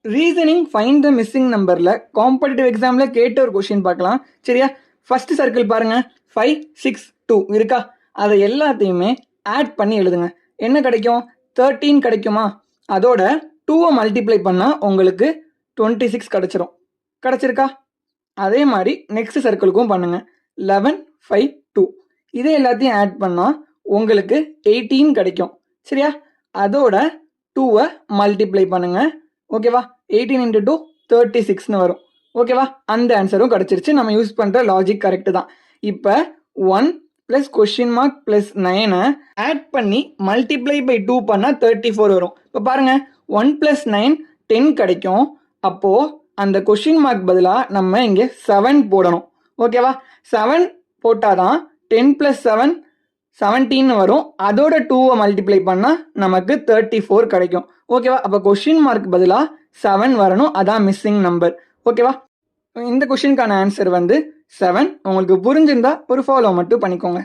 Reasoning find the missing நம்பர்ல competitive எக்ஸாம்ல கேட்ட ஒரு கொஸ்டின் பார்க்கலாம். சரியா? ஃபர்ஸ்ட் சர்க்கிள் பாருங்க, 5 6 2 இருக்கா? அதை எல்லாத்தையுமே ஆட் பண்ணி எழுதுங்க. என்ன கிடைக்கும்? 13 கிடைக்குமா? அதோட 2வை மல்டிப்ளை பண்ணா உங்களுக்கு 26 கிடைச்சிரும். கிடைச்சிருக்கா? அதே மாதிரி நெக்ஸ்ட் சர்க்கிளுக்கும் பண்ணுங்க. 11 5 2 இதை எல்லாத்தையும் ஆட் பண்ணா உங்களுக்கு 18 கிடைக்கும். சரியா? அதோட 2வை மல்டிப்ளை பண்ணுங்க. ஓகேவா? 18 into 2 36ன்னு வரும். ஓகேவா? அந்த ஆன்சரும் கிடைச்சிருச்சு. நம்ம யூஸ் பண்ற லாஜிக் கரெக்ட் தான். இப்போ 1 plus question mark plus 9 add பண்ணி மல்டிப்ளை பை 2 பண்ணா 34 வரும். இப்போ பாருங்க, 1 பிளஸ் 9 10 கிடைக்கும். அப்போ அந்த கொஸ்டின் மார்க் பதிலாக நம்ம இங்கே 7 போடணும். ஓகேவா? 7 போட்டாதான் 10 பிளஸ் 7 17 வரும். அதோட 2வை மல்டிப்ளை பண்ணால் நமக்கு 34 கிடைக்கும். ஓகேவா? அப்போ கொஸ்டின் மார்க் பதிலாக 7 வரணும். அதான் மிஸ்ஸிங் நம்பர். ஓகேவா? இந்த கொஸ்டினுக்கான ஆன்சர் வந்து 7. உங்களுக்கு புரிஞ்சிருந்தா ஒரு ஃபாலோ மட்டும் பண்ணிக்கோங்க.